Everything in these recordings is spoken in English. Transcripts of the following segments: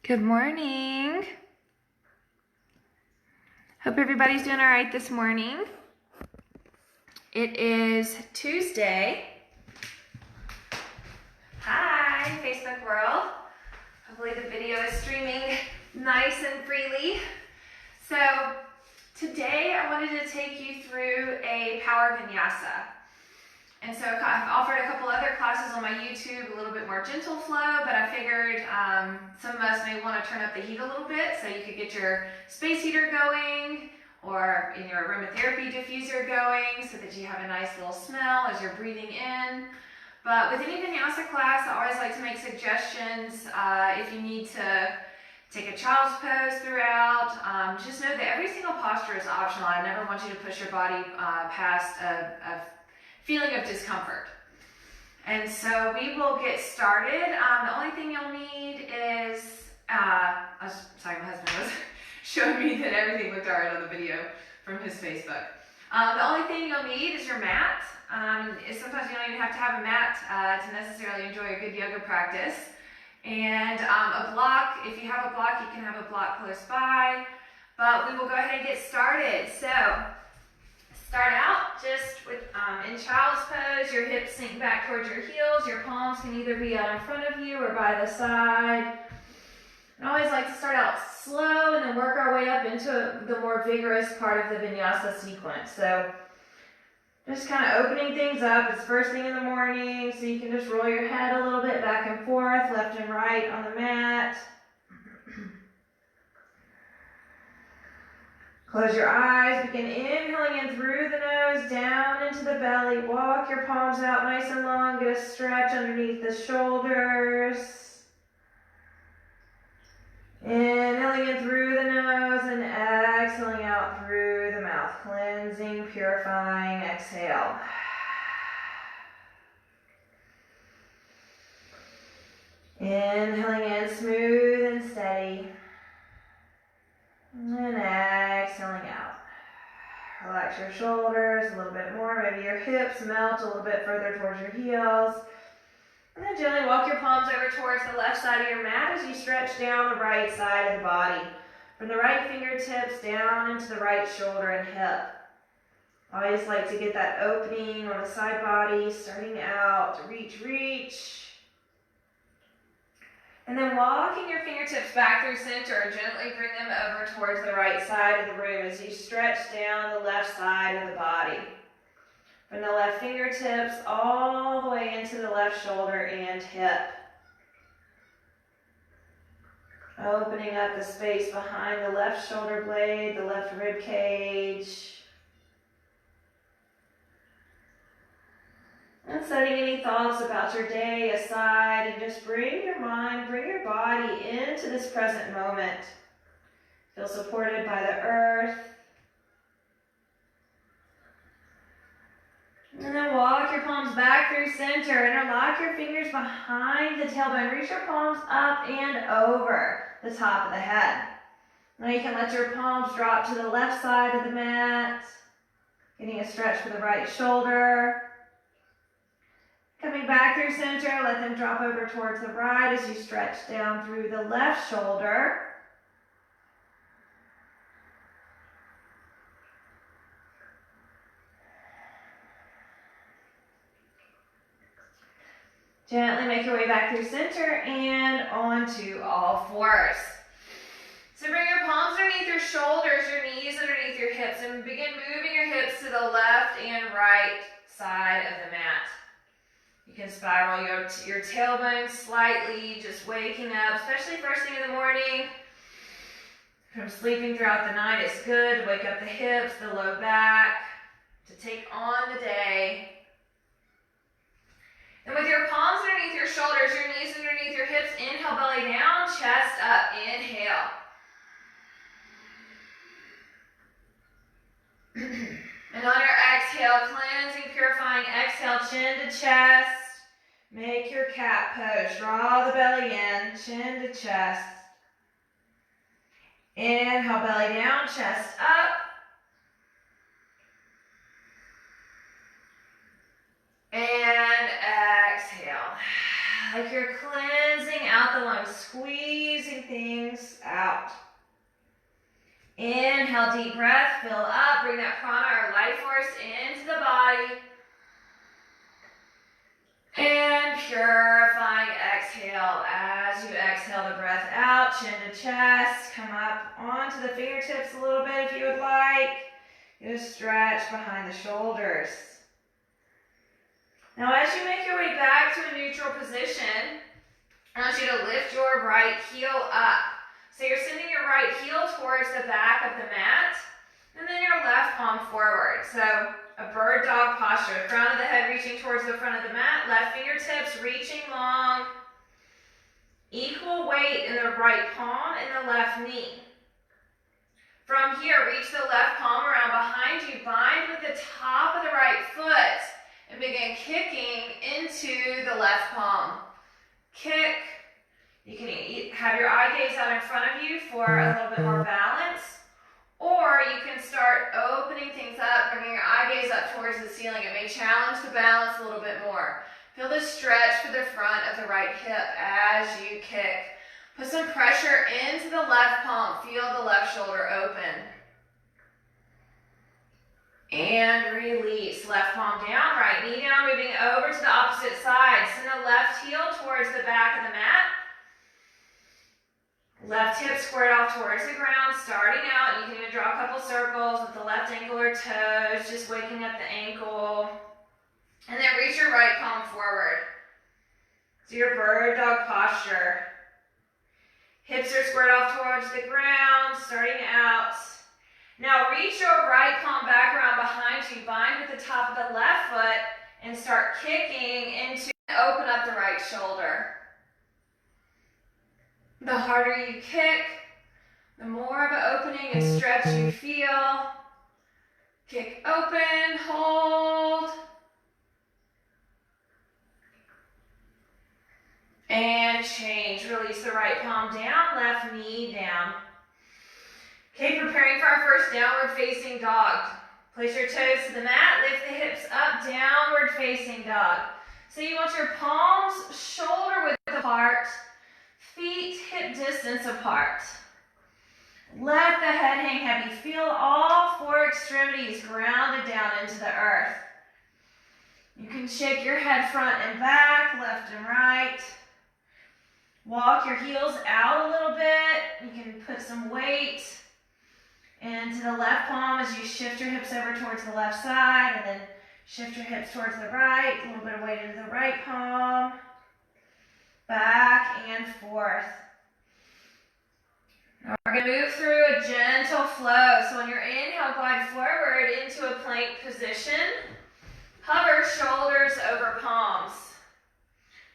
Good morning. Hope everybody's doing all right this morning. It is Tuesday. Hi, Facebook world. Hopefully the video is streaming nice and freely. So today I wanted to take you through a power vinyasa. And so I've offered a couple other classes on my YouTube, a little bit more gentle flow, but I figured some of us may want to turn up the heat a little bit so you could get your space heater going or in your aromatherapy diffuser going so that you have a nice little smell as you're breathing in. But with any vinyasa class, I always like to make suggestions if you need to take a child's pose throughout. Just know that every single posture is optional. I never want you to push your body past a feeling of discomfort. And so we will get started. The only thing you'll need is, sorry, my husband was showing me that everything looked all right on the video from his Facebook. The only thing you'll need is your mat. Sometimes you don't even have to have a mat to necessarily enjoy a good yoga practice. And a block, if you have a block, you can have a block close by. But we will go ahead and get started. So, start out just with in child's pose. Your hips sink back towards your heels. Your palms can either be out in front of you or by the side. I always like to start out slow and then work our way up into the more vigorous part of the vinyasa sequence. So just kind of opening things up. It's first thing in the morning, so you can just roll your head a little bit back and forth, left and right on the mat. Close your eyes, begin inhaling in through the nose, down into the belly. Walk your palms out nice and long, get a stretch underneath the shoulders. Inhaling in through the nose and exhaling out through the mouth. Cleansing, purifying, exhale. Inhaling in smooth and steady. And exhaling out. Relax your shoulders a little bit more. Maybe your hips melt a little bit further towards your heels. And then gently walk your palms over towards the left side of your mat as you stretch down the right side of the body. From the right fingertips down into the right shoulder and hip. I always like to get that opening on the side body, starting out. Reach. And then walking your fingertips back through center, gently bring them over towards the right side of the room as you stretch down the left side of the body. From the left fingertips all the way into the left shoulder and hip. Opening up the space behind the left shoulder blade, the left rib cage. And setting any thoughts about your day aside and just bring your mind, bring your body into this present moment. Feel supported by the earth. And then walk your palms back through center. Interlock your fingers behind the tailbone. Reach your palms up and over the top of the head. Now you can let your palms drop to the left side of the mat. Getting a stretch for the right shoulder. Coming back through center, let them drop over towards the right as you stretch down through the left shoulder. Gently make your way back through center and onto all fours. So bring your palms underneath your shoulders, your knees underneath your hips, and begin moving your hips to the left and right side of the mat. You can spiral your tailbone slightly, just waking up, especially first thing in the morning. From sleeping throughout the night, it's good to wake up the hips, the low back, to take on the day. And with your palms underneath your shoulders, your knees underneath your hips, inhale, belly down, chest up, inhale. And on your exhale, cleansing, purifying, exhale, chin to chest. Make your cat pose. Draw the belly in, chin to chest. Inhale, belly down, chest up. And exhale. Like you're cleansing out the lungs, squeezing things out. Inhale, deep breath, fill up, bring that prana or life force into the body. And purifying exhale. As you exhale the breath out, chin to chest, come up onto the fingertips a little bit if you would like. Just stretch behind the shoulders. Now as you make your way back to a neutral position, I want you to lift your right heel up. So you're sending your right heel towards the back of the mat, and then your left palm forward. So a bird dog posture, crown of the head reaching towards the front of the mat, left fingertips reaching long, equal weight in the right palm and the left knee. From here, reach the left palm around behind you, bind with the top of the right foot, and begin kicking into the left palm. Kick. You can have your eye gaze out in front of you for a little bit more balance, or you can start opening things up, bringing your eye gaze up towards the ceiling. It may challenge the balance a little bit more. Feel the stretch to the front of the right hip as you kick. Put some pressure into the left palm. Feel the left shoulder open. And release. Left palm down, right knee down, moving over to the opposite side. Send the left heel towards the back of the mat. Left hip squared off towards the ground. Starting out, you can even draw a couple circles with the left ankle or toes, just waking up the ankle. And then reach your right palm forward. So your bird dog posture. Hips are squared off towards the ground, starting out. Now reach your right palm back around behind you, bind with the top of the left foot, and start kicking into, open up the right shoulder. The harder you kick, the more of an opening and stretch you feel. Kick open, hold. And change. Release the right palm down, left knee down. Okay, preparing for our first downward facing dog. Place your toes to the mat, lift the hips up, downward facing dog. So you want your palms shoulder width apart, feet hip distance apart. Let the head hang heavy. Feel all four extremities grounded down into the earth. You can shake your head front and back, left and right. Walk your heels out a little bit. You can put some weight into the left palm as you shift your hips over towards the left side, and then shift your hips towards the right. A little bit of weight into the right palm. Back and forth. Now we're going to move through a gentle flow. So on your inhale, glide forward into a plank position. Hover shoulders over palms.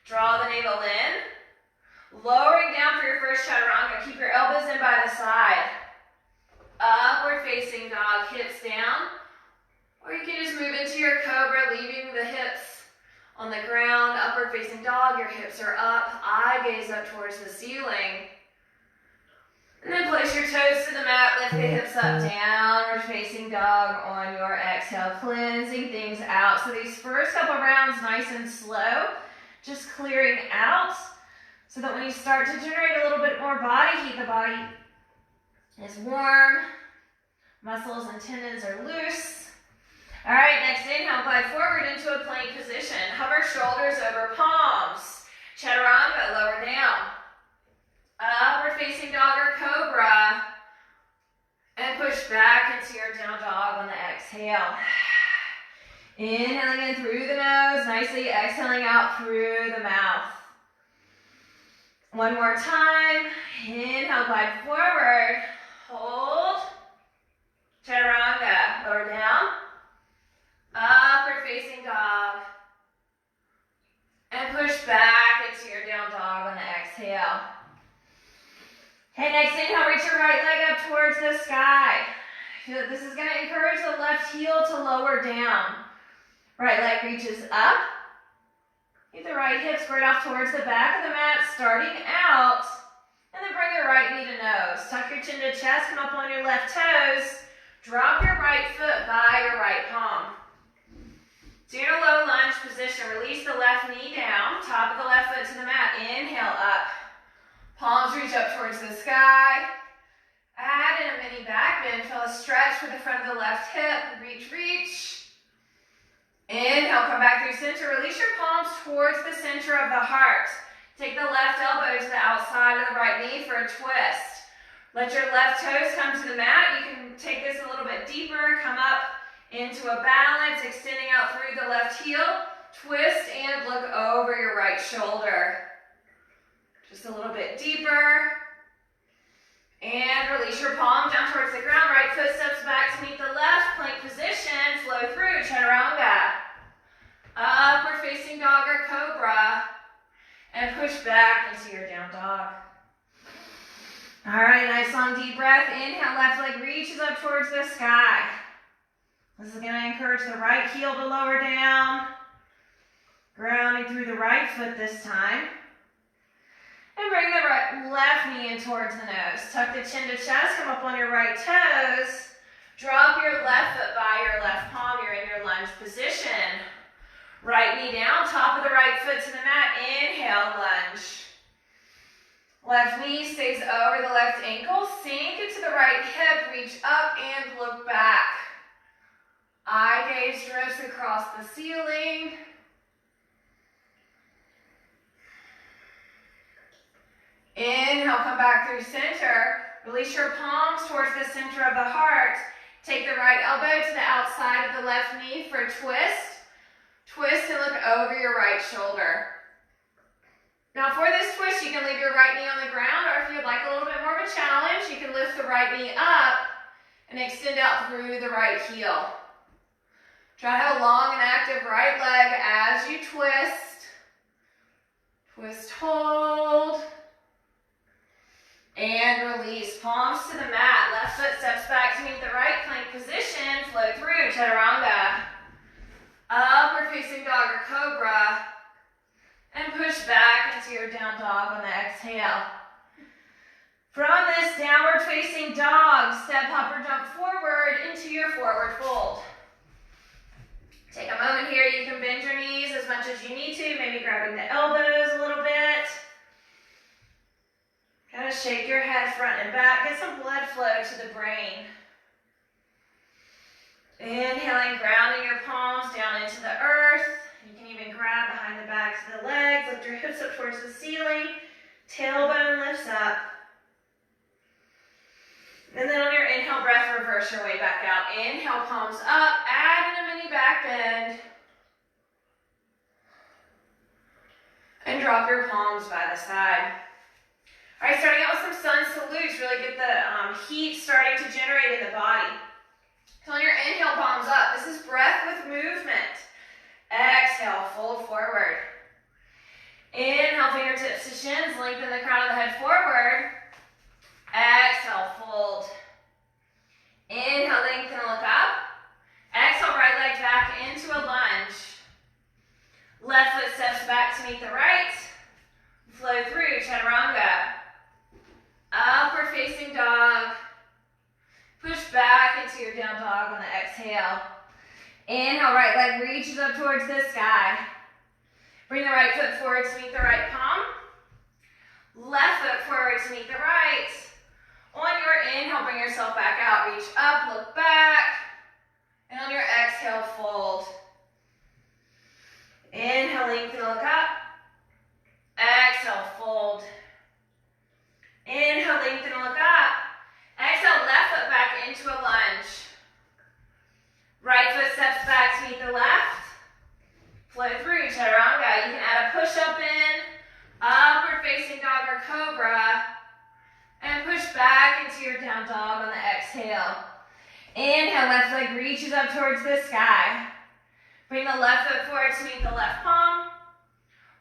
Draw the navel in. Lowering down for your first chaturanga. Keep your elbows in by the side. Upward facing dog, hips down. Or you can just move into your cobra, leaving the hips on the ground. Upward facing dog, your hips are up. Eye gaze up towards the ceiling. And then place your toes to the mat, lift the hips up, downward facing dog on your exhale, cleansing things out. So these first couple rounds, nice and slow, just clearing out so that when you start to generate a little bit more body heat, the body is warm, muscles and tendons are loose. All right, next inhale, glide forward into a plank position. Hover shoulders over palms. Chaturanga, lower down. Upward facing dog or cobra. And push back into your down dog on the exhale. Inhaling in through the nose, nicely exhaling out through the mouth. One more time. Inhale, glide forward. Hold. Chaturanga, lower down. Upward facing dog. And push back into your down dog on the exhale. Okay, next inhale, reach your right leg up towards the sky. This is going to encourage the left heel to lower down. Right leg reaches up. Keep the right hip squared off towards the back of the mat, starting out. And then bring your right knee to nose. Tuck your chin to chest, come up on your left toes. Drop your right foot by your right palm. So you're in a low lunge position. Release the left knee down, top of the left foot to the mat. Palms reach up towards the sky. Add in a mini back bend. Feel a stretch with the front of the left hip. Reach, reach. Inhale, come back through center. Release your palms towards the center of the heart. Take the left elbow to the outside of the right knee for a twist. Let your left toes come to the mat. You can take this a little bit deeper. Come up into a balance, extending out through the left heel. Twist and look over your right shoulder. Just a little bit deeper. And release your palm down towards the ground. Right foot steps back to meet the left. Plank position. Flow through. Chaturanga. Upward facing dog or cobra. And push back into your down dog. All right, nice long deep breath. Inhale, left leg reaches up towards the sky. This is going to encourage the right heel to lower down. Grounding through the right foot this time. And bring the left knee in towards the nose. Tuck the chin to chest, come up on your right toes. Drop your left foot by your left palm. You're in your lunge position. Right knee down, top of the right foot to the mat. Inhale, lunge. Left knee stays over the left ankle. Sink into the right hip. Reach up and look back. Eye gaze drifts across the ceiling. Inhale, come back through center. Release your palms towards the center of the heart. Take the right elbow to the outside of the left knee for a twist. Twist and look over your right shoulder. Now for this twist, you can leave your right knee on the ground, or if you'd like a little bit more of a challenge, you can lift the right knee up and extend out through the right heel. Try to have a long and active right leg as you twist. Twist, hold. And release. Palms to the mat. Left foot steps back to meet the right. Plank position. Flow through. Chaturanga. Upward facing dog or cobra. And push back into your down dog on the exhale. From this downward facing dog, step, hop, or jump forward into your forward fold. Take a moment here. You can bend your knees as much as you need to, maybe grabbing the elbows a little bit. Kind of shake your head front and back. Get some blood flow to the brain. Inhaling, grounding your palms down into the earth. You can even grab behind the backs of the legs. Lift your hips up towards the ceiling. Tailbone lifts up. And then on your inhale breath, reverse your way back out. Inhale, palms up. Add in a mini back bend. And drop your palms by the side. All right, starting out with some sun salutes. Really get the heat starting to generate in the body. So on your inhale, palms up. This is breath with movement. Exhale, fold forward. Inhale, fingertips to shins. Lengthen the crown of the head forward. Exhale, fold. Inhale, lengthen, look up. Exhale, right leg back into a lunge. Left foot steps back to meet the right. Flow through, chaturanga. Upward facing dog. Push back into your down dog on the exhale. Inhale, right leg reaches up towards the sky. Bring the right foot forward to meet the right palm. Left foot forward to meet the right. On your inhale, bring yourself back out. Reach up, look back. And on your exhale, fold. Inhale, lengthen, look up. Exhale, fold. Inhale, lengthen, look up. Exhale, left foot back into a lunge. Right foot steps back to meet the left. Flow through, chaturanga. You can add a push-up in, upward facing dog or cobra, and push back into your down dog on the exhale. Inhale, left leg reaches up towards the sky. Bring the left foot forward to meet the left palm.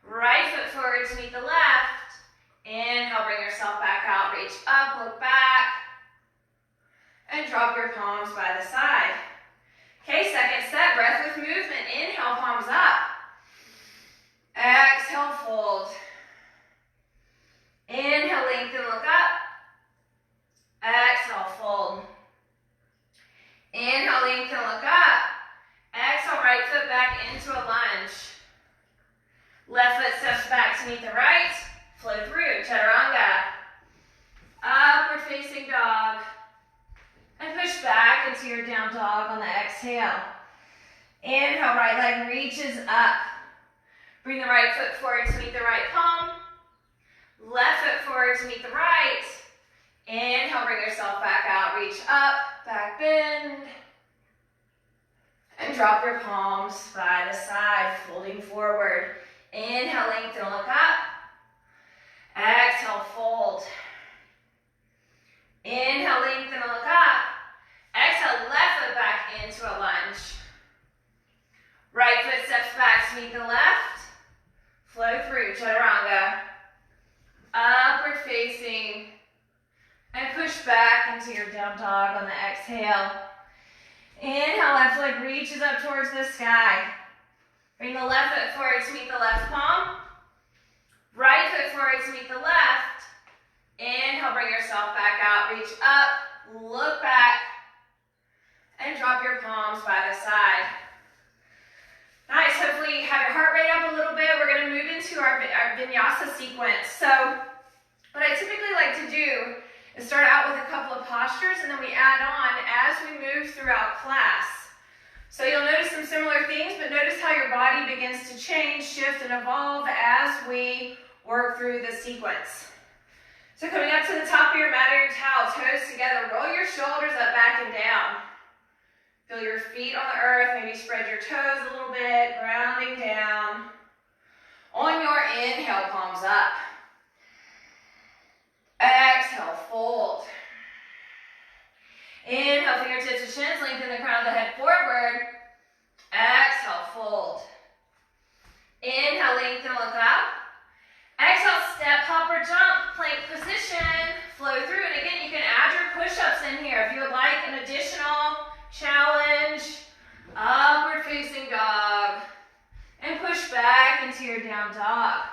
Right foot forward to meet the left. Inhale, bring yourself back out. Reach up, look back. And drop your palms by the side. Okay, second set, breath with movement. Inhale, palms up. Exhale, fold. Inhale, lengthen, look up. Exhale, fold. Inhale, lengthen, look up. Exhale, right foot back into a lunge. Left foot steps back to meet the right. Flow through, chaturanga. into your down dog on the exhale. Inhale, right leg reaches up. Bring the right foot forward to meet the right palm. Left foot forward to meet the right. Inhale, bring yourself back out. Reach up, back bend. And drop your palms by the side, folding forward. Inhale, lengthen, look up. Exhale, fold. Inhale, lengthen, look up. Exhale, left foot back into a lunge. Right foot steps back to meet the left. Flow through, chaturanga. Upward facing. And push back into your down dog on the exhale. Inhale, left leg reaches up towards the sky. Bring the left foot forward to meet the left palm. Right foot forward to meet the left. Inhale, bring yourself back out. Reach up, look back, and drop your palms by the side. Nice, hopefully you have your heart rate up a little bit. We're going to move into our Vinyasa sequence. So what I typically like to do is start out with a couple of postures and then we add on as we move throughout class. So you'll notice some similar things, but notice how your body begins to change, shift, and evolve as we work through the sequence. So coming up to the top of your mat or your towel, toes together, roll your shoulders up, back, and down. Feel your feet on the earth, maybe spread your toes a little bit, grounding down. On your inhale, palms up. Exhale, fold. Inhale, fingertips to shins, lengthen the crown of the head forward. Exhale, fold. Inhale, lengthen, look up. Exhale, step, hop, or jump, plank position, flow through. And again, you can add your push-ups in here if you would like an additional challenge. Upward facing dog. And push back into your down dog.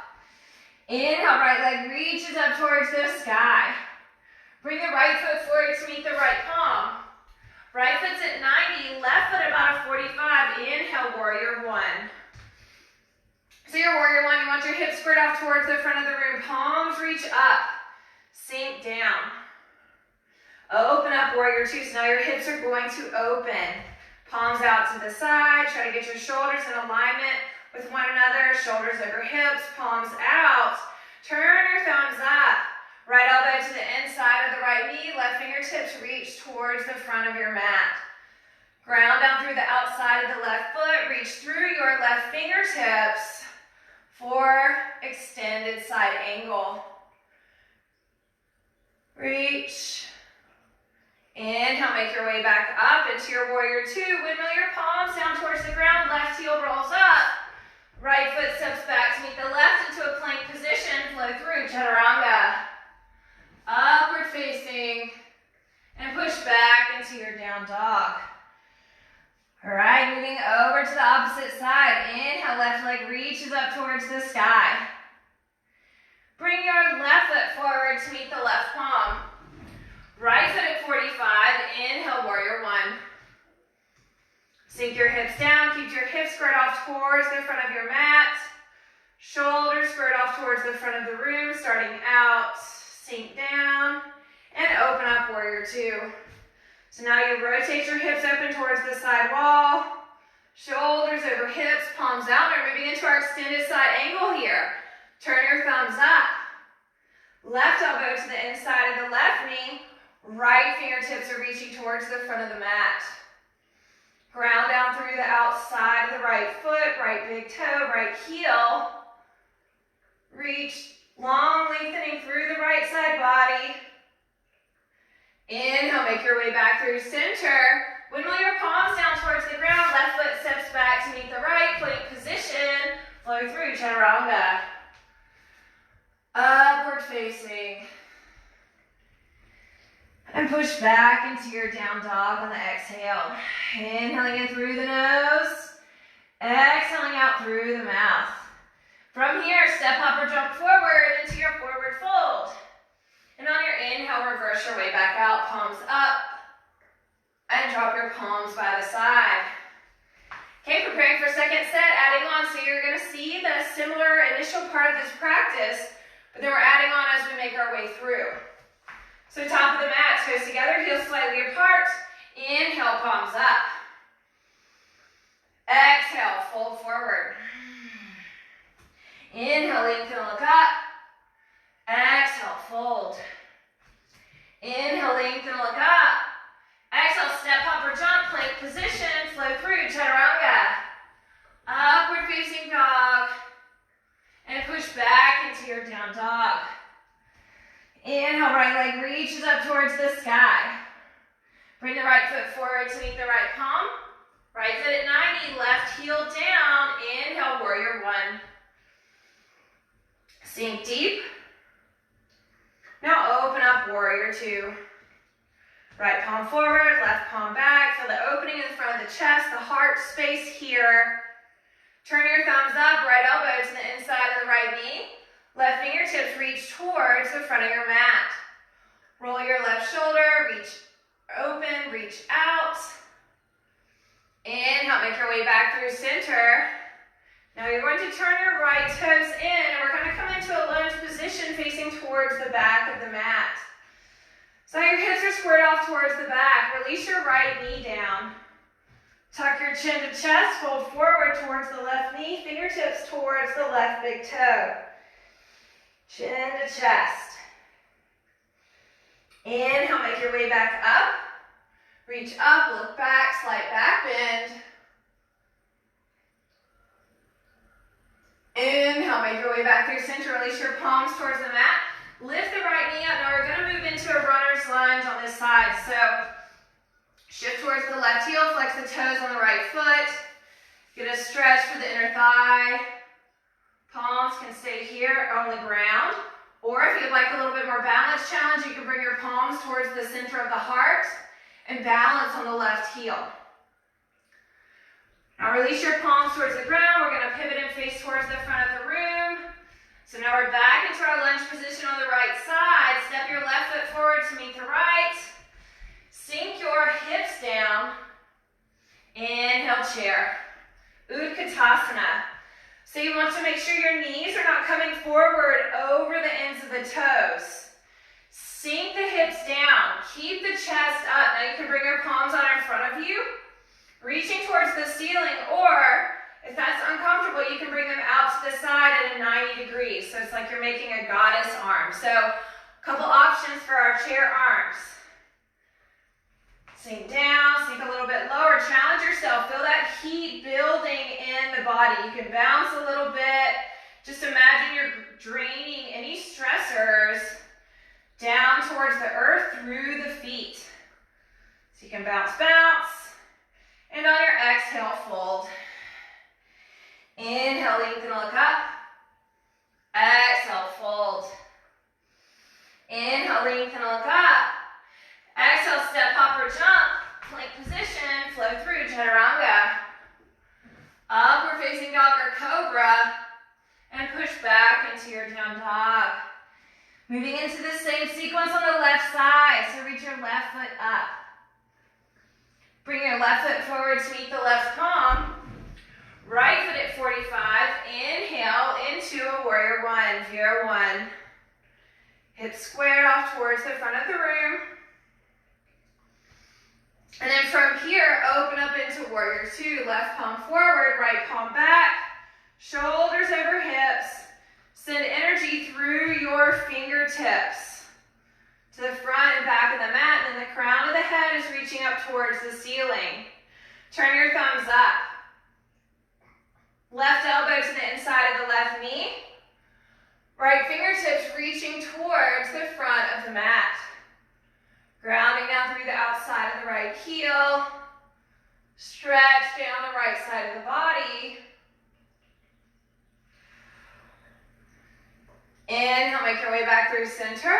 Inhale, right leg reaches up towards the sky. Bring the right foot forward to meet the right palm. Right foot's at 90, left foot about a 45. Inhale, warrior one. So your warrior one, you want your hips squared off towards the front of the room. Palms reach up, sink down. Open up, warrior two. So now your hips are going to open. Palms out to the side. Try to get your shoulders in alignment with one another. Shoulders over hips, palms out. Turn your thumbs up. Right elbow to the inside of the right knee. Left fingertips reach towards the front of your mat. Ground down through the outside of the left foot. Reach through your left fingertips for extended side angle. Reach. Inhale, make your way back up into your warrior two. Windmill your palms down towards the ground. Left heel rolls up. Right foot steps back to meet the left into a plank position. Flow through, chaturanga. Upward facing. And push back into your down dog. All right, moving over to the opposite side. Inhale, left leg reaches up towards the sky. Bring your left foot forward to meet the left palm. Right foot at 45. Inhale, warrior one. Sink your hips down. Keep your hips squared off towards the front of your mat. Shoulders squared off towards the front of the room. Starting out, sink down. And open up, warrior two. So now you rotate your hips open towards the side wall. Shoulders over hips, palms out. We're moving into our extended side angle here. Turn your thumbs up. Left elbow to the inside of the left knee. Right fingertips are reaching towards the front of the mat. Ground down through the outside of the right foot, right big toe, right heel. Reach, long lengthening through the right side body. Inhale, make your way back through center. Windmill your palms down towards the ground. Left foot steps back to meet the right. Plank position. Flow through, chaturanga. Upward facing. And push back into your down dog on the exhale. Inhaling in through the nose. Exhaling out through the mouth. From here, step, hop, or jump forward into your forward fold. And on your inhale, reverse your way back out, palms up, and drop your palms by the side. Okay, preparing for second set, adding on. So you're going to see the similar initial part of this practice, but then we're adding on as we make our way through. So top of the mat, toes together, heels slightly apart. Inhale, palms up. Exhale, fold forward. Inhale, lengthen, look up. Exhale, fold. Inhale, lengthen, look up. Exhale, step up or jump, plank position, flow through, chaturanga. Upward facing dog. And push back into your down dog. Inhale, right leg reaches up towards the sky. Bring the right foot forward to meet the right palm. Right foot at 90, left heel down. Inhale, warrior one. Sink deep. Now open up, warrior two. Right palm forward, left palm back. Feel the opening in front of the chest, the heart space here. Turn your thumbs up, right elbow to the inside of the right knee. Left fingertips reach towards the front of your mat. Roll your left shoulder, reach open, reach out. Inhale, make your way back through center. Now you're going to turn your right toes in, and we're going to come into a lunge position facing towards the back of the mat. So your hips are squared off towards the back. Release your right knee down. Tuck your chin to chest, fold forward towards the left knee, fingertips towards the left big toe. Chin to chest. Inhale, make your way back up. Reach up, look back, slight back bend. Inhale, make your way back through center. Release your palms towards the mat. Lift the right knee up. Now we're going to move into a runner's lunge on this side. So shift towards the left heel, flex the toes on the right foot. Get a stretch for the inner thigh. Palms can stay here on the ground. Or if you'd like a little bit more balance challenge, you can bring your palms towards the center of the heart and balance on the left heel. Now release your palms towards the ground. We're going to pivot and face towards the front of the room. So now we're back into our lunge position on the right side. Step your left foot forward to meet the right. Sink your hips down. Inhale, chair. Utkatasana. So you want to make sure your knees are not coming forward over the ends of the toes. Sink the hips down. Keep the chest up. Now you can bring your palms on in front of you, reaching towards the ceiling, or if that's uncomfortable, you can bring them out to the side at a 90 degrees. So it's like you're making a goddess arm. So a couple options for our chair arms. Sink down, sink a little bit lower, challenge yourself. Feel that heat building in the body. You can bounce a little bit. Just imagine you're draining any stressors down towards the earth through the feet. So you can bounce, bounce. And on your exhale, fold. Inhale, lengthen, look up. Exhale, fold. Inhale, lengthen, look up. Exhale, step up or jump. Plank position, flow through, chaturanga. Upward facing dog or cobra. And push back into your down dog. Moving into the same sequence on the left side. So reach your left foot up. Bring your left foot forward to meet the left palm. Right foot at 45. Inhale into a warrior one, Vera one. Hips squared off towards the front of the room. And then from here, open up into warrior two. Left palm forward, right palm back. Shoulders over hips. Send energy through your fingertips to the front and back of the mat. And then the crown of the head is reaching up towards the ceiling. Turn your thumbs up. Left elbow to the inside of the left knee. Right fingertips reaching towards the front of the mat. Grounding down through the outside of the right heel. Stretch down the right side of the body. Inhale, make your way back through center.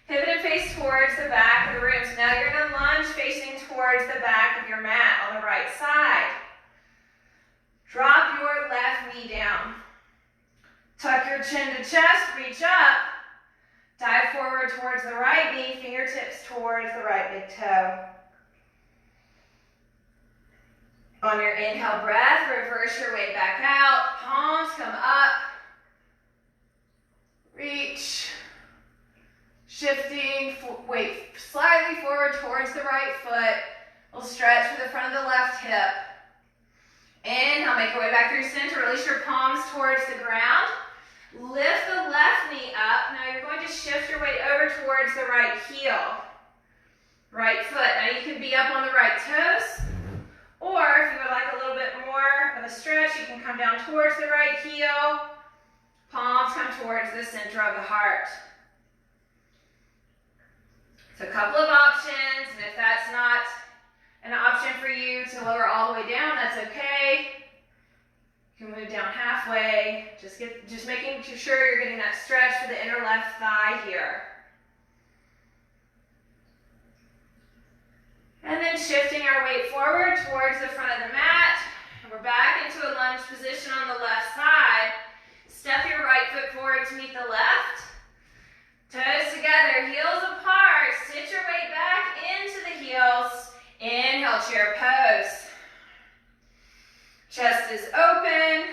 Pivot and face towards the back of the room. So now you're going to lunge facing towards the back of your mat on the right side. Drop your left knee down. Tuck your chin to chest, reach up. Dive forward towards the right knee, fingertips towards the right big toe. On your inhale breath, reverse your way back out. Palms come up. Reach. Shifting, slightly forward towards the right foot. We'll stretch for the front of the left hip. Inhale, make your way back through center. Release your palms towards the ground. Lift the left knee up. Now you're going to shift your weight over towards the right heel. Right foot. Now you can be up on the right toes. Or if you would like a little bit more of a stretch, you can come down towards the right heel. Palms come towards the center of the heart. So a couple of options, and if that's not an option for you to lower all the way down, that's okay. You can move down halfway. Just making sure you're getting that stretch for the inner left thigh here. And then shifting our weight forward towards the front of the mat. And we're back into a lunge position on the left side. Step your right foot forward to meet the left. Toes together, heels apart. Sit your weight back into the heels. Inhale, chair pose. Chest is open.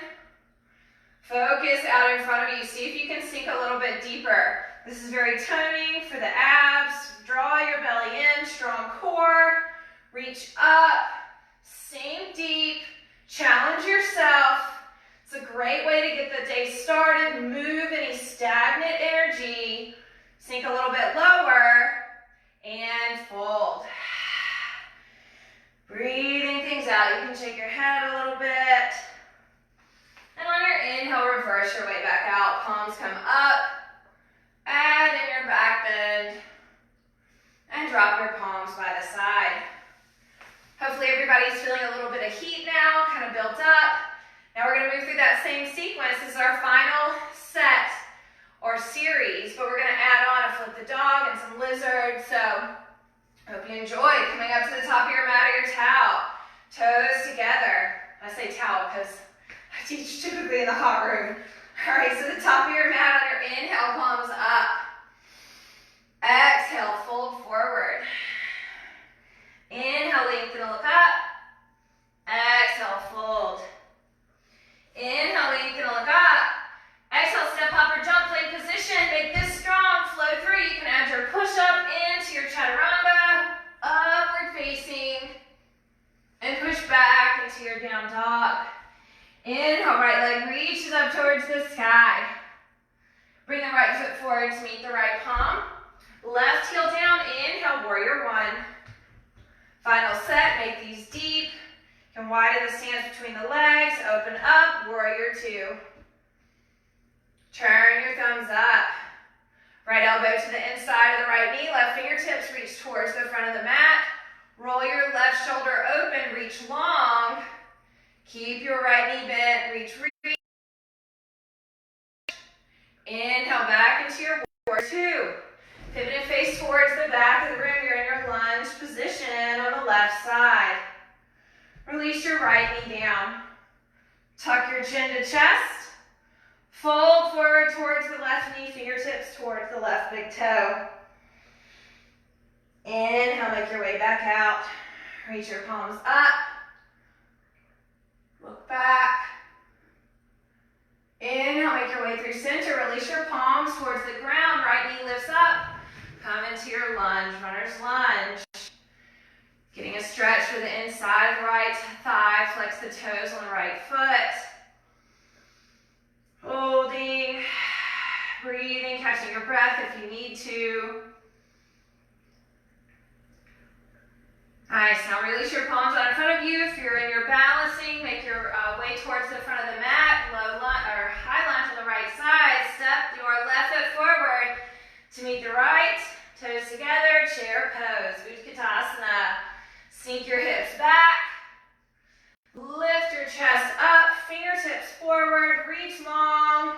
Focus out in front of you. See if you can sink a little bit deeper. This is very toning for the abs. Draw your belly in, strong core. Reach up, sink deep, challenge yourself. It's a great way to get the day started. Move any stagnant energy. Sink a little bit lower and fold. Breathing things out. You can shake your head a little bit. And on your inhale, reverse your way back out. Palms come up. Add in your back bend. And drop your palms by the side. Hopefully everybody's feeling a little bit of heat now, kind of built up. Now we're going to move through that same sequence. This is our final set or series, but we're going to add on a flip the dog and some lizard. So hope you enjoy. Coming up to the top of your mat or your towel. Toes together. I say towel because I teach typically in the hot room. All right, so the top of your mat on your inhale, palms up. Exhale, fold forward. Inhale, lengthen and look up. Exhale, fold. Inhale, lengthen and look up. Exhale, step, hop, or jump, plank position. Make this strong, flow through. You can add your push-up into your chaturanga, upward facing, and push back into your down dog. Inhale, right leg reaches up towards the sky. Bring the right foot forward to meet the right palm. Left heel down, inhale, warrior one. Final set, make these deep. You can widen the stance between the legs, open up, warrior two. Turn your thumbs up. Right elbow to the inside of the right knee, left fingertips reach towards the front of the mat. Roll your left shoulder open, reach long. Keep your right knee bent, reach. Inhale back into your warrior two. Pivot and face towards the back of the room. You're in your lunge position on the left side. Release your right knee down. Tuck your chin to chest. Fold forward towards the left knee, fingertips towards the left big toe. Inhale, make your way back out. Reach your palms up. Look back. Inhale, make your way through center. Release your palms towards the ground. Right knee lifts up. Come into your lunge, runner's lunge. Getting a stretch for the inside of the right thigh. Flex the toes on the right foot. Holding, breathing, catching your breath if you need to. Nice, now release your palms out in front of you. If you're in your balancing, make your way towards the front of the mat. Low lunge, or high lunge on the right side. Step your left foot forward to meet the right. Toes together, chair pose, Utkatasana. Sink your hips back. Lift your chest up, fingertips forward, reach long.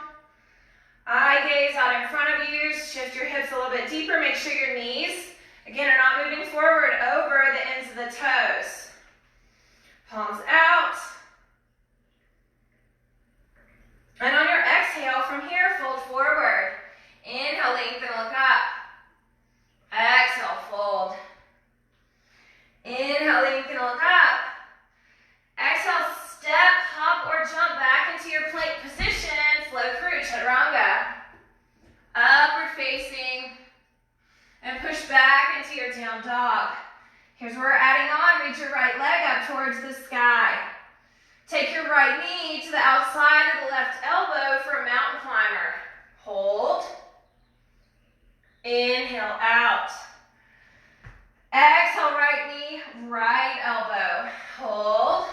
Eye gaze out in front of you. Shift your hips a little bit deeper. Make sure your knees, again, are not moving forward over the ends of the toes. Palms out. And on your exhale, from here, fold forward. Inhale, lengthen, look up. Exhale, fold. Inhale, lengthen, look up. Exhale, step, hop, or jump back into your plank position. Flow through chaturanga. Upward facing. back into your down dog. Here's where we're adding on. Reach your right leg up towards the sky. Take your right knee to the outside of the left elbow for a mountain climber. Hold. Inhale out. Exhale, right knee, right elbow. Hold.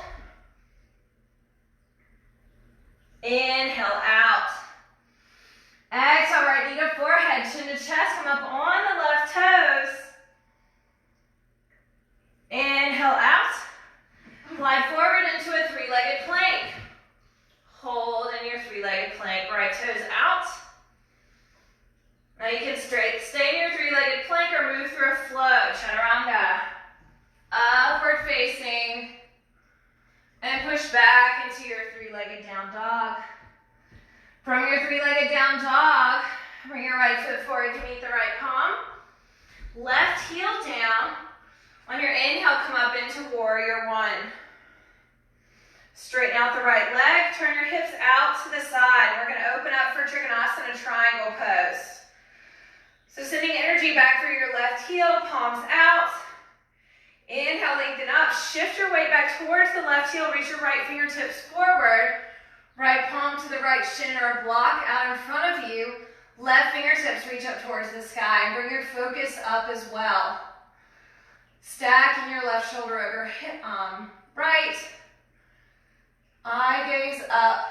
Inhale out. Exhale, right knee to forehead, chin to chest. Come up on the left toes. Inhale out. Glide forward into a three-legged plank. Hold in your three-legged plank. Right toes out. Now you can stay in your three-legged plank or move through a flow. Chaturanga. Upward facing. And push back into your three-legged down dog. From your three-legged down dog, bring your right foot forward to meet the right palm. Left heel down. On your inhale, come up into warrior one. Straighten out the right leg. Turn your hips out to the side. We're going to open up for Trikonasana triangle pose. So sending energy back through your left heel, palms out. Inhale, lengthen up. Shift your weight back towards the left heel. Reach your right fingertips forward. Right palm to the right shin or a block out in front of you. Left fingertips reach up towards the sky. And bring your focus up as well. Stacking your left shoulder over right. Eye gaze up.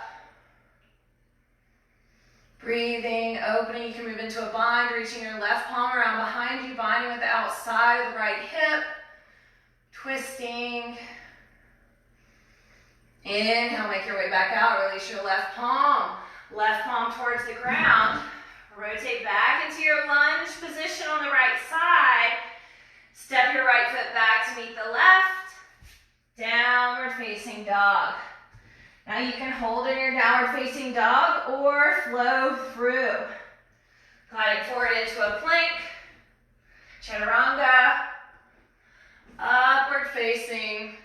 Breathing, opening. You can move into a bind, reaching your left palm around behind you, binding with the outside of the right hip. Twisting. Inhale, make your way back out. Release your left palm. Left palm towards the ground. Rotate back into your lunge position on the right side. Step your right foot back to meet the left. Downward facing dog. Now you can hold in your downward facing dog or flow through. Gliding forward into a plank. Chaturanga. Upward facing.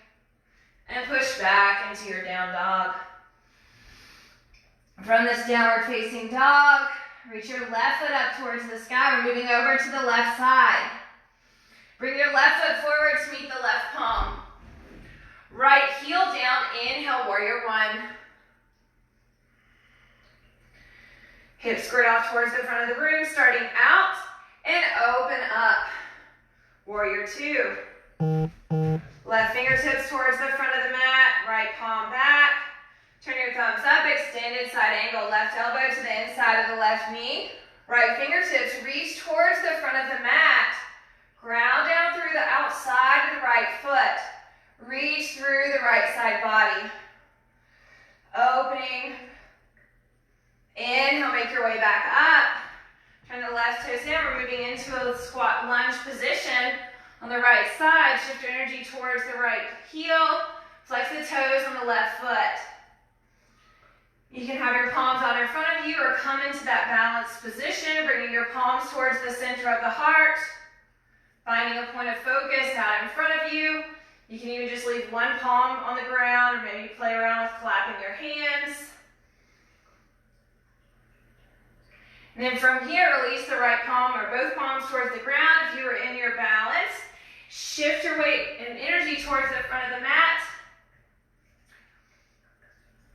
And push back into your down dog. From this downward facing dog, reach your left foot up towards the sky. We're moving over to the left side. Bring your left foot forward to meet the left palm. Right heel down, inhale, warrior one. Hips squirt off towards the front of the room, starting out and open up. Warrior two. Left fingertips towards the front of the mat, right palm back. Turn your thumbs up, extended side angle, left elbow to the inside of the left knee. Right fingertips reach towards the front of the mat. Ground down through the outside of the right foot. Reach through the right side body. Opening. Inhale, make your way back up. Turn the left toes down. We're moving into a squat lunge position. On the right side, shift your energy towards the right heel. Flex the toes on the left foot. You can have your palms out in front of you or come into that balanced position, bringing your palms towards the center of the heart. Finding a point of focus out in front of you. You can even just leave one palm on the ground or maybe play around with clapping your hands. And then from here, release the right palm or both palms towards the ground if you are in your balance. Shift your weight and energy towards the front of the mat.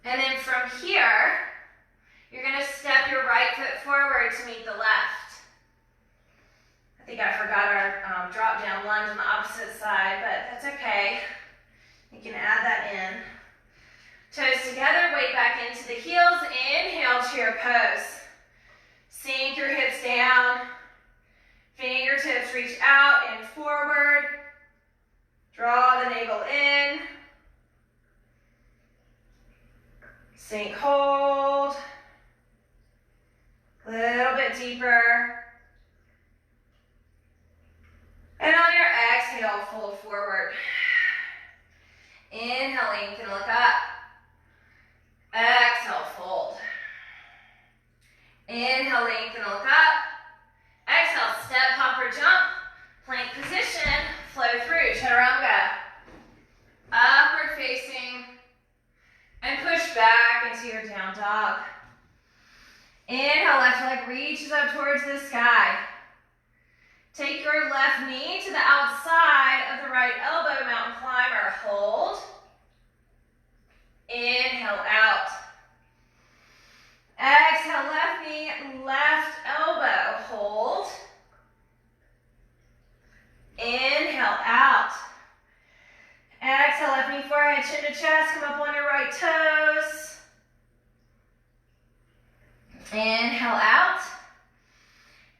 And then from here, you're going to step your right foot forward to meet the left. I think I forgot our drop down lunge on the opposite side, but that's okay. You can add that in. Toes together, weight back into the heels. Inhale, chair pose. Sink your hips down. Fingertips reach out and forward. Draw the navel in. Sink, hold. A little bit deeper. And on your exhale, fold forward. Inhale, lengthen, look up. Exhale, fold. Inhale, lengthen, look up. Exhale, step, hop, or jump. Plank position, flow through, chaturanga. Upward facing. And push back into your down dog. Inhale, left leg reaches up towards the sky. Take your left knee to the outside of the right elbow, mountain climber. Hold. Inhale out. Exhale, left knee, left elbow. Hold. Inhale out. Exhale, left knee, forehead, chin to chest. Come up on your right toes. Inhale out.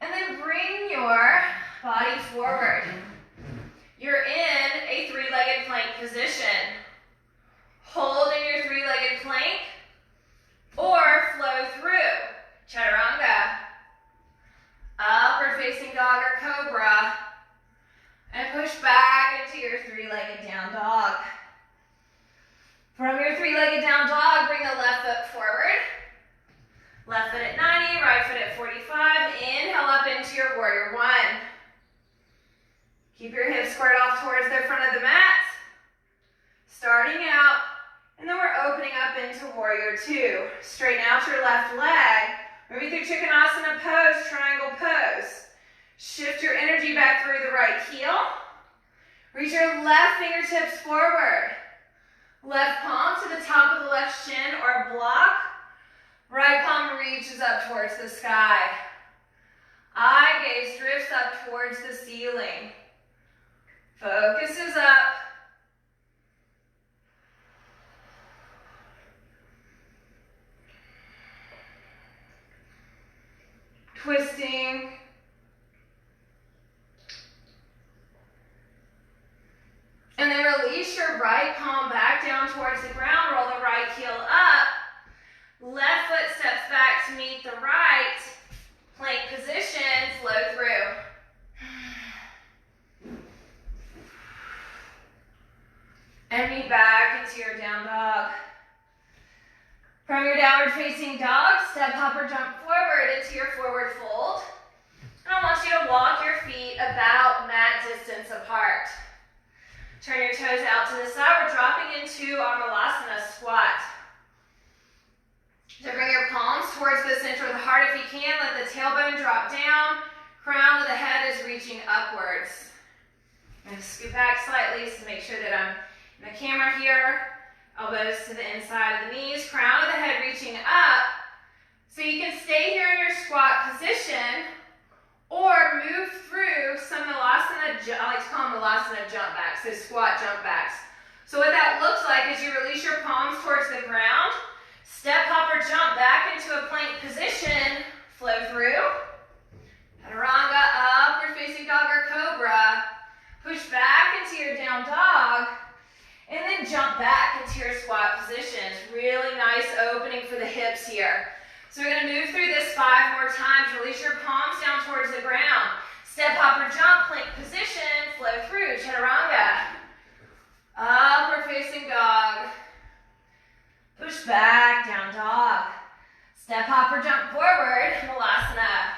And then bring your body forward. You're in a three-legged plank position. Hold in your three-legged plank or flow through. Chaturanga. Upward facing dog or cobra. And push back into your three-legged down dog. From your three-legged down dog, bring the left foot forward. Left foot at 90, right foot at 45. Inhale up into your warrior one. Keep your hips squared off towards the front of the mat. Starting out, and then we're opening up into warrior two. Straighten out your left leg. Moving through Trikonasana pose, triangle pose. Shift your energy back through the right heel. Reach your left fingertips forward. Left palm to the top of the left shin or block. Right palm reaches up towards the sky. Eye gaze drifts up towards the ceiling. Focus is up. Twisting. And then release your right palm back down towards the ground. Roll the right heel up. Left foot steps back to meet the right. Plank position. Flow through. And meet back into your down dog. From your downward facing dog, step, hop, or jump forward into your forward fold. And I want you to walk your feet about mat distance apart. Turn your toes out to the side. We're dropping into our Malasana squat. So bring your palms towards the center of the heart if you can. Let the tailbone drop down. Crown of the head is reaching upwards. I'm going to scoot back slightly to make sure that I'm in the camera here. Elbows to the inside of the knees. Crown of the head reaching up. So you can stay here in your squat position or move through some Malasana, I like to call them Malasana jump backs, so squat jump backs. So what that looks like is you release your palms towards the ground, step, hop, or jump back into a plank position, flow through. Chaturanga, upward facing dog or cobra. Push back into your down dog, and then jump back into your squat position. It's really nice opening for the hips here. So we're going to move through this 5 more times. Release your palms down towards the ground. Step, hop, or jump, plank position, flow through. Chaturanga. Upward facing dog. Push back, down dog. Step, hop, or jump forward. Malasana.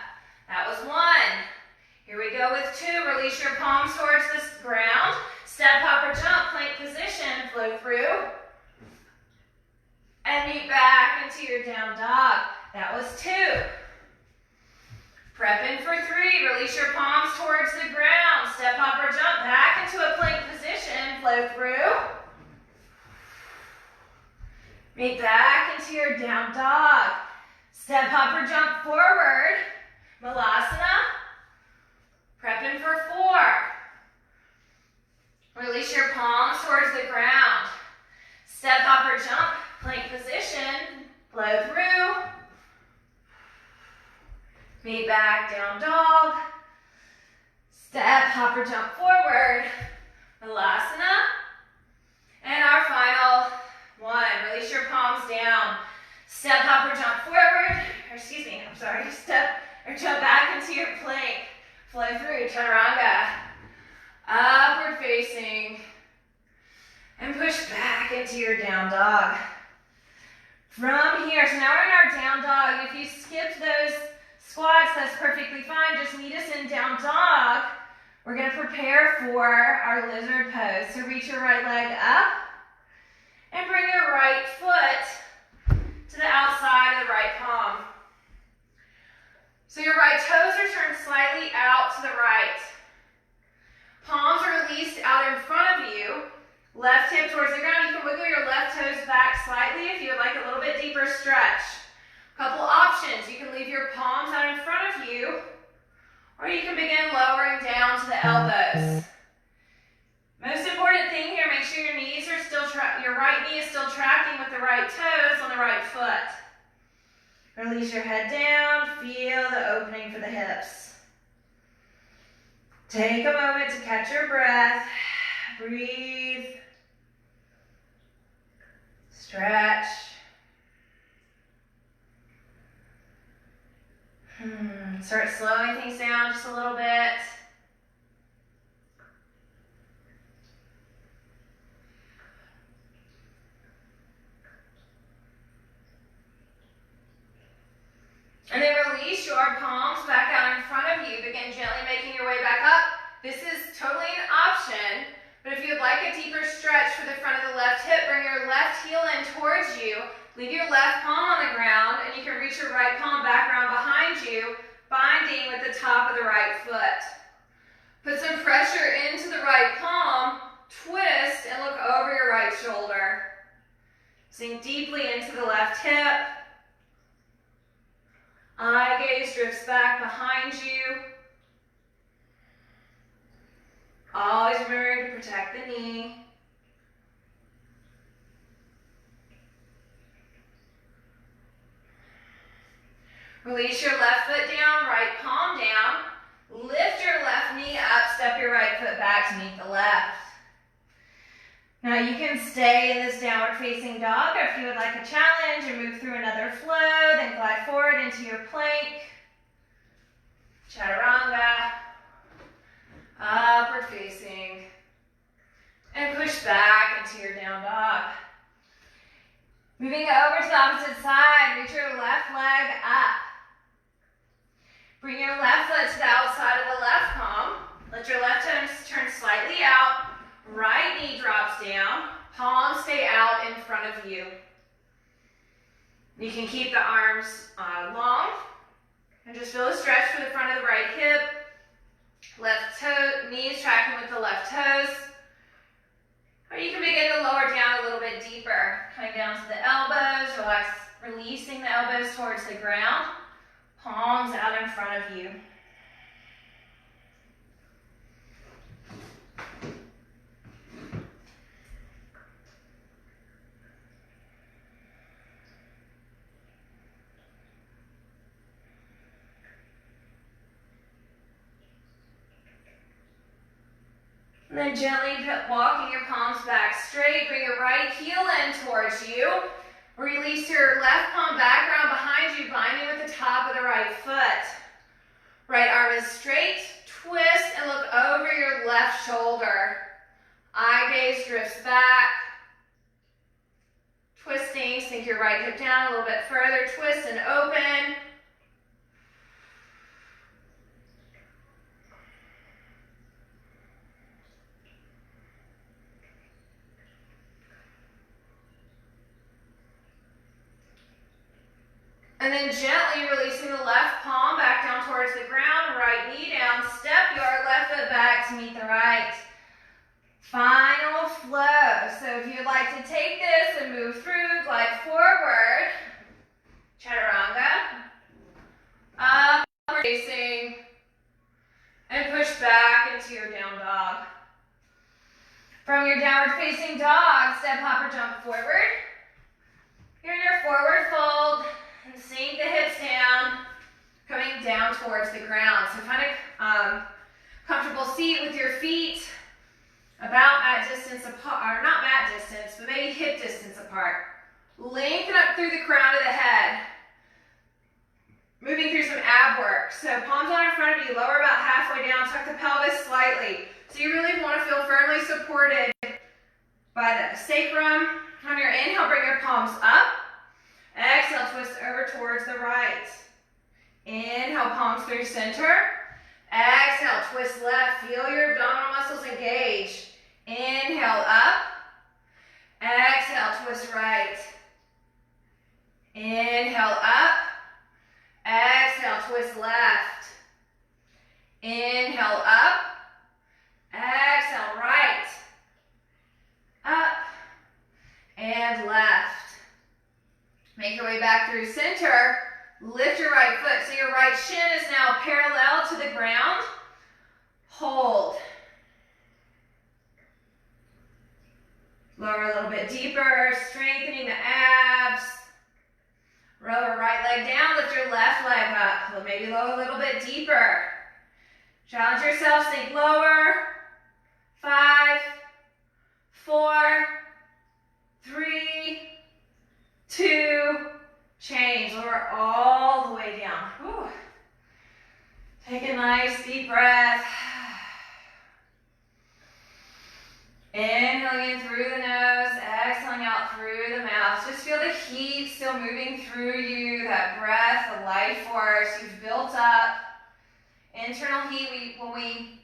That was 1. Here we go with 2. Release your palms towards the ground. Step, hop, or jump, plank position, flow through. And meet back into your down dog. That was 2. Prep in for 3. Release your palms towards the ground. Step, hop, or jump back into a plank position, flow through. Meet back into your down dog. Step, hop, or jump forward. Malasana. Prep in for 4. Release your palms towards the ground. Step, hop, or jump, plank position, flow through. Meet back, down dog. Step, hop, or jump forward. Malasana. And our final 1. Release your palms down. Step, hop, or jump forward. Step or jump back into your plank. Flow through, chaturanga. Upward facing. And push back into your down dog. From here, so now we're in our down dog. If you skipped those squats, that's perfectly fine. Just meet us in down dog. We're going to prepare for our lizard pose. So reach your right leg up and bring your right foot to the outside of the right palm. So your right toes are turned slightly out to the right. Palms are released out in front of you. Left hip towards the ground. You can wiggle your left toes back slightly if you would like a little bit deeper stretch. Couple options. You can leave your palms out in front of you, or you can begin lowering down to the elbows. Most important thing here, make sure your knees are still, your right knee is still tracking with the right toes on the right foot. Release your head down, feel the opening for the hips. Take a moment to catch your breath, breathe, stretch. Start slowing things down just a little bit. And then release your palms back out in front of you. Begin gently making your way back up. This is totally an option, but if you'd like a deeper stretch for the front of the left hip, bring your left heel in towards you. Leave your left palm on the ground, and you can reach your right palm back around behind you, binding with the top of the right foot. Put some pressure into the right palm, twist, and look over your right shoulder. Sink deeply into the left hip. Eye gaze drifts back behind you. Always remembering to protect the knee. Release your left foot down, right palm down. Lift your left knee up, step your right foot back to meet the left. Now you can stay in this downward facing dog, or if you would like a challenge and move through another flow, then glide forward into your plank. Chaturanga. Upward facing. And push back into your down dog. Moving over to the opposite side, reach your left leg up. Bring your left foot to the outside of the left palm. Let your left toe turn slightly out. Right knee drops down. Palms stay out in front of you. You can keep the arms long. And just feel a stretch for the front of the right hip. Left toe, knees tracking with the left toes. Or you can begin to lower down a little bit deeper. Coming down to the elbows, releasing the elbows towards the ground. Palms out in front of you. And then gently walking your palms back straight. Bring your right heel in towards you. Release your left palm back around behind you, binding with the top of the right foot. Right arm is straight. Twist and look over your left shoulder. Eye gaze drifts back. Twisting, sink your right hip down a little bit further. Twist and open. And then gently releasing the left palm back down towards the ground, right knee down, step your left foot back to meet the right. Final flow. So if you'd like to take this and move through, glide forward, chaturanga, upward facing, and push back into your down dog. From your downward facing dog, step, hop, or jump forward. You're in your forward fold. And sink the hips down, coming down towards the ground. So find a comfortable seat with your feet about mat distance apart, or not mat distance, but maybe hip distance apart. Lengthen up through the crown of the head. Moving through some ab work. So palms out in front of you, lower about halfway down, tuck the pelvis slightly. So you really want to feel firmly supported by the sacrum. On your inhale, bring your palms up. Exhale, twist over towards the right. Inhale, palms through center. Exhale, twist left. Feel your abdominal muscles engage. Inhale, up. Exhale, twist right. Inhale, up. Exhale, twist left. Inhale, up. Exhale, right. Up. And left. Make your way back through center. Lift your right foot. So your right shin is now parallel to the ground. Hold. Lower a little bit deeper, strengthening the abs. Lower right leg down, lift your left leg up. Maybe lower a little bit deeper. Challenge yourself, sink lower. 5, 4, 3, 2, change. Lower all the way down. Whew. Take a nice deep breath. Inhaling in through the nose, exhaling out through the mouth. Just feel the heat still moving through you, that breath, the life force you've built up. Internal heat, when we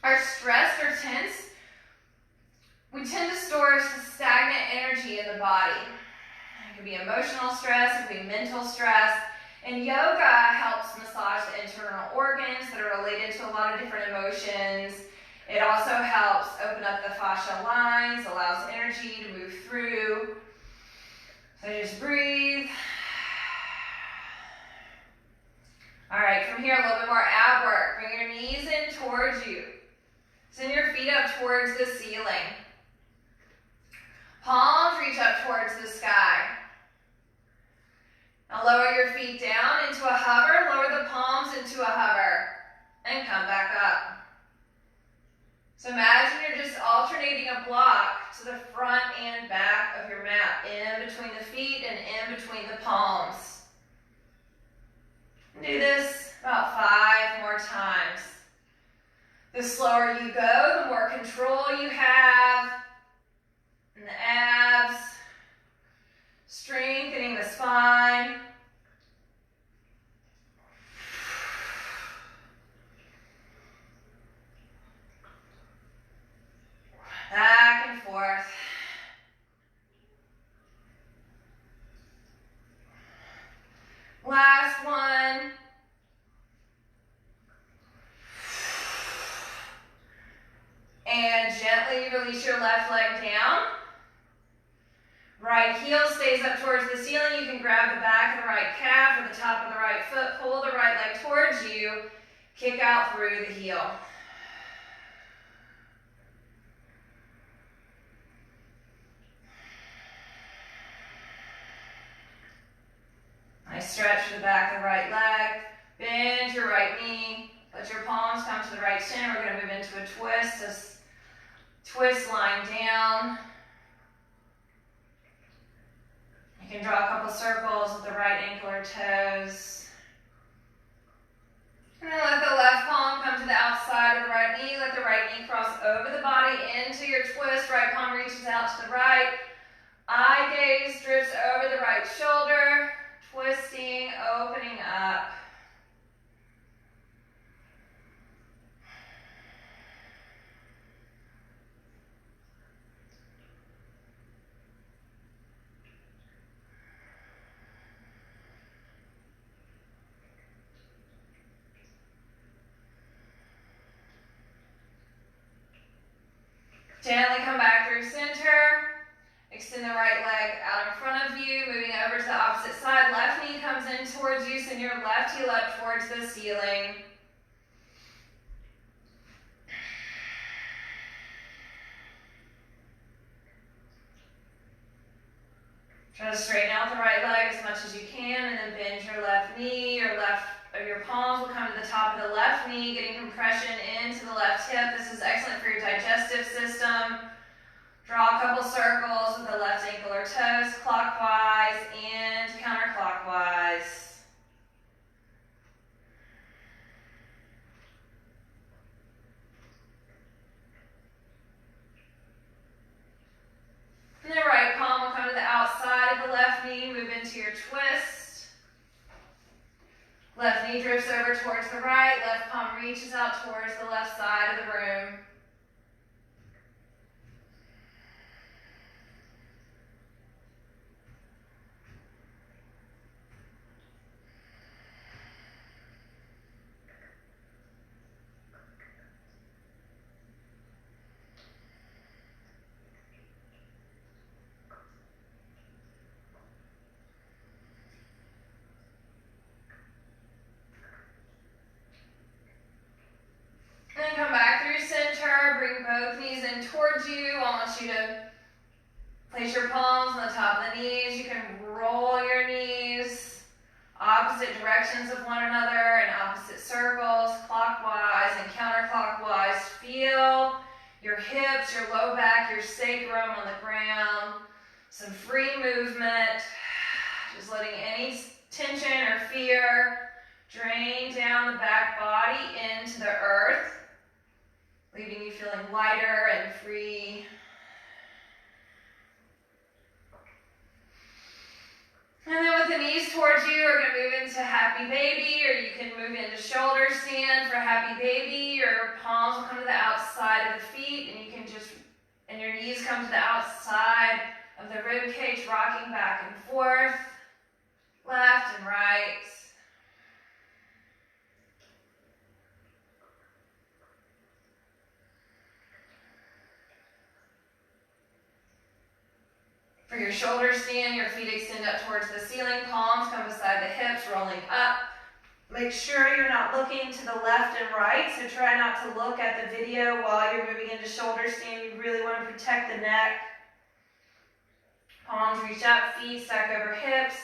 are stressed or tense, we tend to store stagnant energy in the body. It could be emotional stress, it could be mental stress. And yoga helps massage the internal organs that are related to a lot of different emotions. It also helps open up the fascia lines, allows energy to move through. So just breathe. All right, from here, a little bit more ab work. Bring your knees in towards you. Send your feet up towards the ceiling. Palms reach up towards the sky. Now lower your feet down into a hover. Lower the palms into a hover. And come back up. So imagine you're just alternating a block to the front and back of your mat, in between the feet and in between the palms. Do this about 5 more times. The slower you go, the more control you have in the abs, strengthening the spine. Back and forth. Last one. And gently release your left leg down. Right heel stays up towards the ceiling. You can grab the back of the right calf or the top of the right foot. Pull the right leg towards you. Kick out through the heel. Nice stretch for the back of the right leg. Bend your right knee. Let your palms come to the right shin. We're going to move into a twist. Just twist lying down. You can draw a couple circles with the right ankle or toes. And then let the left palm come to the outside of the right knee. Let the right knee cross over the body into your twist. Right palm reaches out to the right. Eye gaze drifts over the right shoulder. Twisting, opening up. Gently come back through center. Extend the right leg out in front of you, moving over to the opposite side. Left knee comes in towards you. Send your left heel up towards the ceiling. Try to straighten out the right leg as much as you can, and then bend your left knee. Your palms will come to the top of the left knee, getting compression into the left hip. This is excellent for your digestive system. Draw a couple circles with the left ankle or toes, clockwise and counterclockwise. And the right palm will come to the outside of the left knee, move into your twist. Left knee drifts over towards the right, left palm reaches out towards the left side of the room. directions of one another in opposite circles, clockwise and counterclockwise. Feel your hips, your low back, your sacrum on the ground. Some free movement, just letting any tension or fear drain down the back body into the earth, leaving you feeling lighter and free. And then with the knees towards you, we're going to move into happy baby, or you can move into shoulder stand for happy baby. Your palms will come to the outside of the feet, and you can just, and your knees come to the outside of the rib cage, rocking back and forth, left and right. For your shoulder stand, your feet extend up towards the ceiling, palms come beside the hips, rolling up. Make sure you're not looking to the left and right, so try not to look at the video while you're moving into shoulder stand. You really want to protect the neck. Palms reach up, feet stack over hips.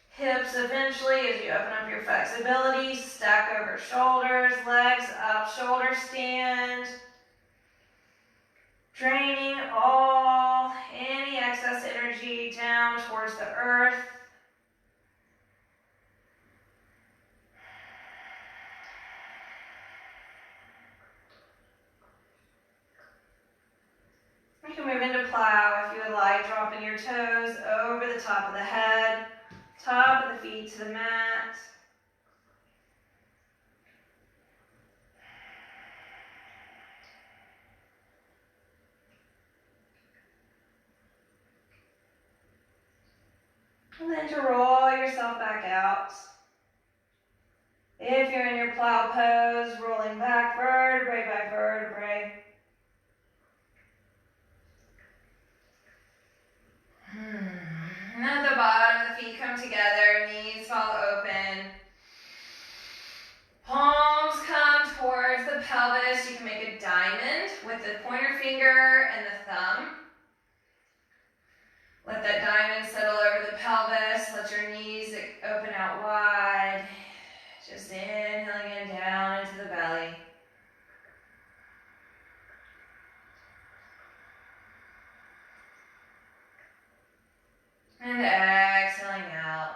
Hips eventually, as you open up your flexibility, stack over shoulders, legs up, shoulder stand. Draining any excess energy down towards the earth. You can move into plow if you would like, dropping your toes over the top of the head, top of the feet to the mat. And then to roll yourself back out. If you're in your plow pose, rolling back vertebrae by vertebrae. And at the bottom, the feet come together, knees fall open. Palms come towards the pelvis. You can make a diamond with the pointer finger and the thumb. Let that diamond settle over the pelvis. Let your knees open out wide. Just inhaling in down into the belly. And exhaling out.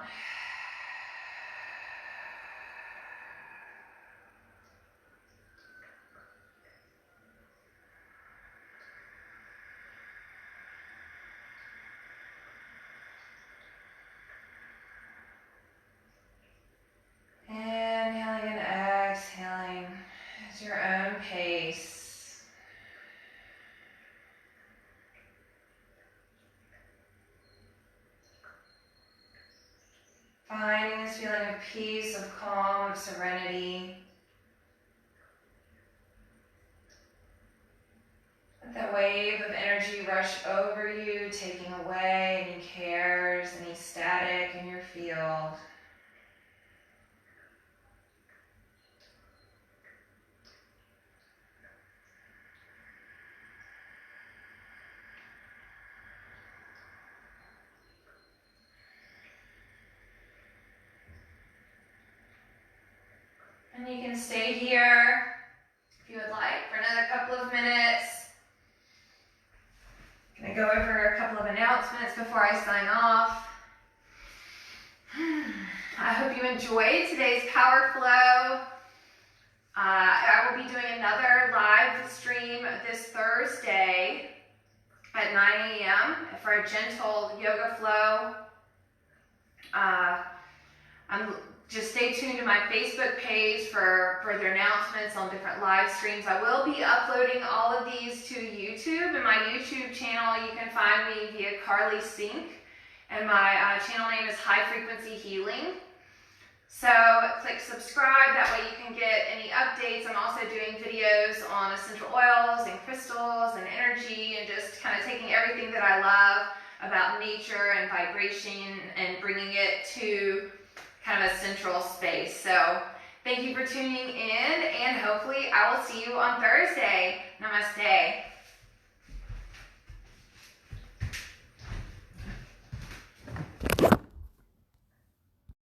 Inhaling and exhaling at your own pace. Finding this feeling of peace, of calm, of serenity. Let that wave of energy rush over you, taking away any cares, any static in your field. And you can stay here if you would like for another couple of minutes. I'm going to go over a couple of announcements before I sign off. I hope you enjoyed today's Power Flow. I will be doing another live stream this Thursday at 9 a.m. for a gentle yoga flow. Just stay tuned to my Facebook page for further announcements on different live streams. I will be uploading all of these to YouTube. In my YouTube channel, you can find me via Carly Sink, and my channel name is Hi-FrequencyHealing. So click subscribe, that way you can get any updates. I'm also doing videos on essential oils and crystals and energy, and just kind of taking everything that I love about nature and vibration and bringing it to kind of a central space. So thank you for tuning in, and hopefully I will see you on Thursday. Namaste.